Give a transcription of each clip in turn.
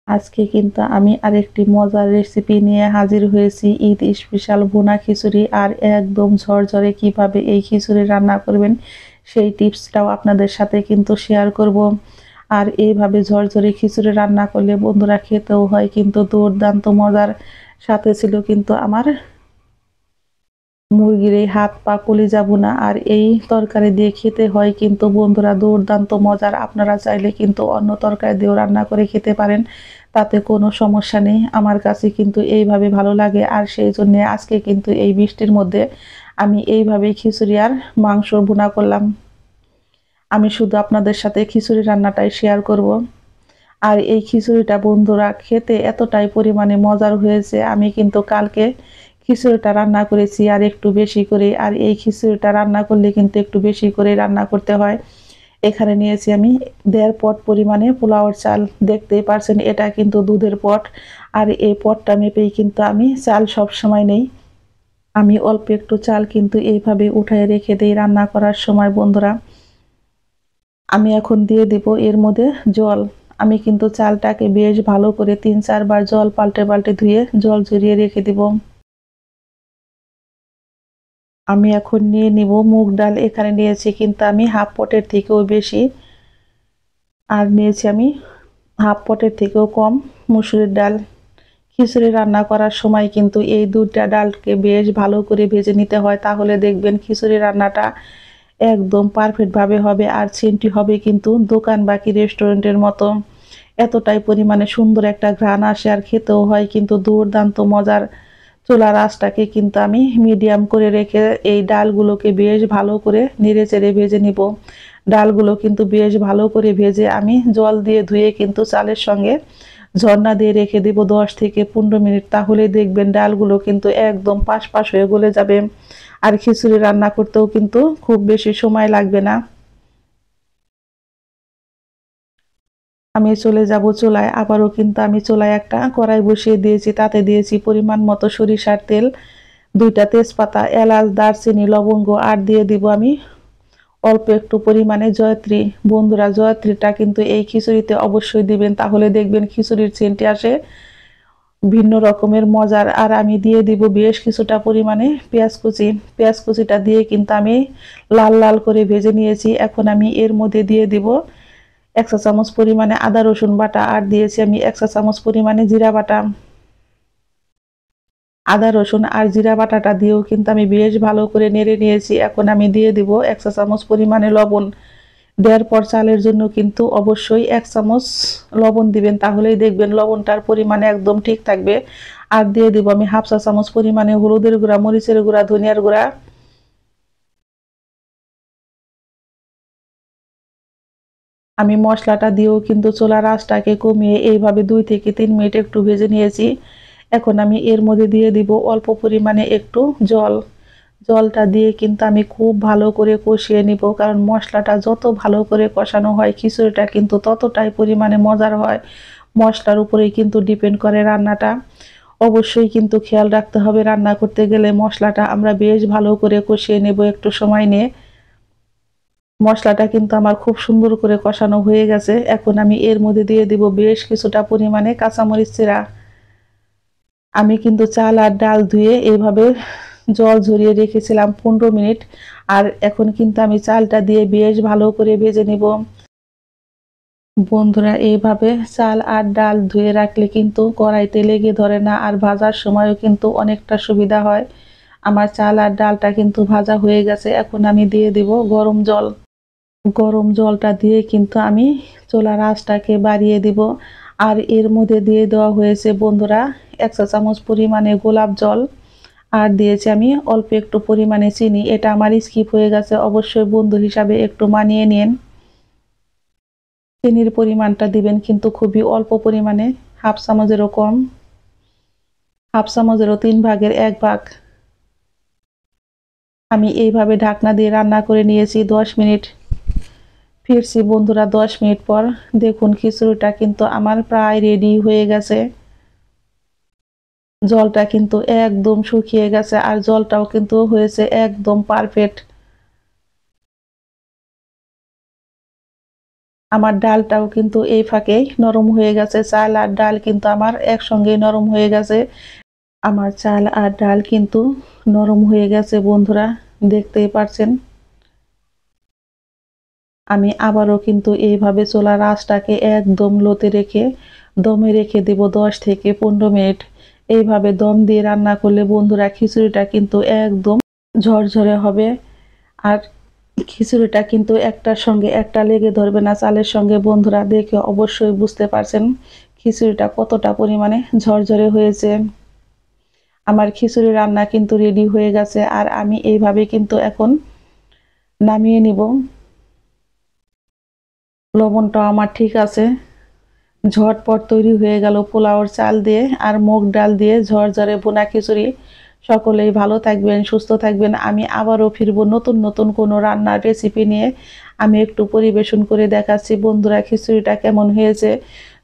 আজকে কিন্তু আমি আরেকটি মজার রেসিপি নিয়ে হাজির হয়েছি। ঈদ স্পেশাল ভুনা খিচুড়ি আর একদম ঝরঝরে কিভাবে এই খিচুড়ি রান্না করবেন সেই টিপসটাও আপনাদের সাথে কিন্তু শেয়ার করব। আর এইভাবে ঝরঝরে খিচুড়ি রান্না করলে বন্ধুরা খেতেও হয় কিন্তু দুর্দান্ত মজার। সাথে ছিল কিন্তু আমার মুরগির এই হাত পা কলিজা ভুনা, আর এই তরকারি দিয়ে খেতে হয় কিন্তু বন্ধুরা দুর্দান্ত মজার। আপনারা চাইলে কিন্তু অন্য তরকারি দিয়েও রান্না করে খেতে পারেন, তাতে কোনো সমস্যা নেই। আমার কাছে কিন্তু এইভাবে ভালো লাগে, আর সেই জন্য আজকে কিন্তু এই বৃষ্টির মধ্যে আমি এইভাবেই খিচুড়ি আর মাংস ভুনা করলাম। আমি শুধু আপনাদের সাথে খিচুড়ি রান্নাটাই শেয়ার করব। আর এই খিচুড়িটা বন্ধুরা খেতে এতটাই পরিমাণে মজার হয়েছে, আমি কিন্তু কালকে খিচুড়িটা রান্না করেছি আর একটু বেশি করে। আর এই খিচুড়িটা রান্না করলে কিন্তু একটু বেশি করে রান্না করতে হয়। এখানে নিয়েছি আমি 1.5 পট পরিমাণে পোলাওর চাল। দেখতেই পারছেন এটা কিন্তু দুধের পট, আর এই পটটা মেপেই কিন্তু আমি চাল সব সময় নেই। আমি অল্প একটু চাল কিন্তু এইভাবে উঠায় রেখে দেই রান্না করার সময় বন্ধুরা। আমি এখন দিয়ে দিব এর মধ্যে জল। আমি কিন্তু চালটাকে বেশ ভালো করে 3-4 বার জল পাল্টে পাল্টে ধুয়ে জল ঝরিয়ে রেখে দিব। আমি এখন নিয়ে নিব মুগ ডাল। এখানে নিয়েছি কিন্তু আমি হাফ পটের থেকেও বেশি, আর নিয়েছি আমি হাফ পটের থেকেও কম মসুরের ডাল। খিচুড়ি রান্না করার সময় কিন্তু এই দুইটা ডালকে বেশ ভালো করে ভেজে নিতে হয়, তাহলে দেখবেন খিচুড়ি রান্নাটা একদম পারফেক্ট ভাবে হবে। আর সেন্টটি হবে কিন্তু দোকান বাকি রেস্টুরেন্টের মতো। এতটাই পরিমাণে সুন্দর একটা ঘ্রাণ আসে, আর খেতেও হয় কিন্তু দুর্দান্ত মজার। চুলার আঁচটাকে কিন্তু আমি মিডিয়াম করে রেখে এই ডালগুলোকে বেশ ভালো করে নেড়েচেড়ে ভেজে নিব। ডালগুলো কিন্তু বেশ ভালো করে ভেজে আমি জল দিয়ে ধুয়ে কিন্তু চালের সঙ্গে ঝর্ণা দিয়ে রেখে দিব 10 থেকে 15 মিনিট। তাহলে দেখবেন ডালগুলো কিন্তু একদম পাশ পাশ হয়ে গলে যাবে, আর খিচুড়ি রান্না করতেও কিন্তু খুব বেশি সময় লাগবে না। আমি চলে যাব চুলায়। আবারও কিন্তু আমি চুলায় একটা কড়াই বসিয়ে দিয়েছি, তাতে দিয়েছি পরিমাণ মতো সরিষার তেল, 2টা তেজপাতা, এলাচ, দারচিনি, লবঙ্গ, আর দিয়ে দিব আমি অল্প একটু পরিমাণে জয়ত্রী। বন্ধুরা জয়ত্রীটা কিন্তু এই খিচুড়িতে অবশ্যই দিবেন, তাহলে দেখবেন খিচুড়ির সেন্টে আসে ভিন্ন রকমের মজার। আর আমি দিয়ে দিব বেশ কিছুটা পরিমাণে পেঁয়াজ কুচি। পেঁয়াজ কুচিটা দিয়ে কিন্তু আমি লাল লাল করে ভেজে নিয়েছি। এখন আমি এর মধ্যে দিয়ে দিব 1 চা চামচ পরিমাণে আদা রসুন বাটা, আর দিয়েছি আমি 1 চা চামচ পরিমাণে জিরা বাটা। আদা রসুন আর জিরা বাটাটা দিয়েও কিন্তু আমি বেশ ভালো করে নেড়ে নিয়েছি। এখন আমি দিয়ে দিব 1 চা চামচ পরিমাণে লবণ। দেওয়ার পর চালের জন্য কিন্তু অবশ্যই 1 চামচ লবণ দিবেন, তাহলেই দেখবেন লবণটার পরিমাণে একদম ঠিক থাকবে। আর দিয়ে দিব আমি হাফ চা চামচ পরিমাণে হলুদের গুঁড়া, মরিচের গুঁড়া, ধনিয়ার গুঁড়া। আমি মশলাটা দিয়েও কিন্তু চুলার আঁচটাকে কমিয়ে এইভাবে 2 থেকে 3 মিনিট একটু ভেজে নিয়েছি। এখন আমি এর মধ্যে দিয়ে দিব অল্প পরিমাণে একটু জল। জলটা দিয়ে কিন্তু আমি খুব ভালো করে কষিয়ে নিব, কারণ মশলাটা যত ভালো করে কষানো হয় খিচুড়িটা কিন্তু ততটাই পরিমাণে মজার হয়। মশলার উপরেই কিন্তু ডিপেন্ড করে রান্নাটা। অবশ্যই কিন্তু খেয়াল রাখতে হবে রান্না করতে গেলে মশলাটা আমরা বেশ ভালো করে কষিয়ে নেব একটু সময় নিয়ে। মশলাটা কিন্তু আমার খুব সুন্দর করে কষানো হয়ে গেছে। এখন আমি এর মধ্যে দিয়ে দিব বেশ কিছুটা পরিমাণে কাঁচামরিচ চিরা। আমি কিন্তু চাল আর ডাল ধুয়ে এইভাবে জল ঝরিয়ে রেখেছিলাম 15 মিনিট। আর এখন কিন্তু আমি চালটা দিয়ে বেশ ভালো করে ভেজে নিব। বন্ধুরা এইভাবে চাল আর ডাল ধুয়ে রাখলে কিন্তু কড়াইতে লেগে ধরে না, আর ভাজার সময়ও কিন্তু অনেকটা সুবিধা হয়। আমার চাল আর ডালটা কিন্তু ভাজা হয়ে গেছে। এখন আমি দিয়ে দিব গরম জল। গরম জলটা দিয়ে কিন্তু আমি চুলার আঁচটাকে বাড়িয়ে দিব। আর এর মধ্যে দিয়ে দেওয়া হয়েছে বন্ধুরা 1 চা চামচ পরিমাণে গোলাপ জল, আর দিয়েছি আমি অল্প একটু পরিমাণে চিনি। এটা আমার স্কিপ হয়ে গেছে, অবশ্যই বন্ধু হিসাবে একটু মানিয়ে নিন। চিনির পরিমাণটা দিবেন কিন্তু খুবই অল্প পরিমাণে, হাফ চামচেরও কম, হাফ চামচেরও 1/3 ভাগ। আমি এইভাবে ঢাকনা দিয়ে রান্না করে নিয়েছি 10 মিনিট। ফিরছি বন্ধুরা 10 মিনিট পর। দেখুন খিচুড়িটা কিন্তু আমার প্রায় রেডি হয়ে গেছে। জলটা কিন্তু একদম শুকিয়ে গেছে, আর জলটাও কিন্তু হয়েছে একদম পারফেক্ট। আমার ডালটাও কিন্তু এই ফাঁকে নরম হয়ে গেছে। চাল আর ডাল কিন্তু আমার একসঙ্গে নরম হয়ে গেছে। আমার চাল আর ডাল কিন্তু নরম হয়ে গেছে বন্ধুরা, দেখতেই পারছেন। আমি আবারও কিন্তু এইভাবে চুলার আঁচটাকে একদম লোতে রেখে দমে রেখে দেব 10 থেকে 15 মিনিট। এইভাবে দম দিয়ে রান্না করলে বন্ধুরা খিচুড়িটা কিন্তু একদম ঝরঝরে হবে। আর খিচুড়িটা কিন্তু একটার সঙ্গে একটা লেগে ধরবে না চালের সঙ্গে। বন্ধুরা দেখে অবশ্যই বুঝতে পারছেন খিচুড়িটা কতটা পরিমাণে ঝরঝরে হয়েছে। আমার খিচুড়ি রান্না কিন্তু রেডি হয়ে গেছে আর আমি এইভাবে কিন্তু এখন নামিয়ে নিব। লবণটাও আমার ঠিক আছে। ঝটপট তৈরি হয়ে গেল পোলাওর চাল দিয়ে আর মুগ ডাল দিয়ে ঝরঝরে ভুনা খিচুড়ি। সকলেই ভালো থাকবেন, সুস্থ থাকবেন। আমি আবারও ফিরবো নতুন নতুন কোনো রান্নার রেসিপি নিয়ে। আমি একটু পরিবেশন করে দেখাচ্ছি বন্ধুরা খিচুড়িটা কেমন হয়েছে।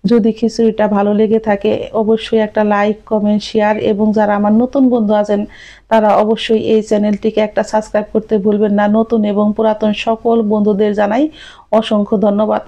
যদি খিচুড়িটা ভালো লেগে থাকে অবশ্যই একটা লাইক, কমেন্ট, শেয়ার এবং যারা আমার নতুন বন্ধু আছেন তারা অবশ্যই এই চ্যানেলটিকে একটা সাবস্ক্রাইব করতে ভুলবেন না। নতুন এবং পুরাতন সকল বন্ধুদের জানাই অসংখ্য ধন্যবাদ।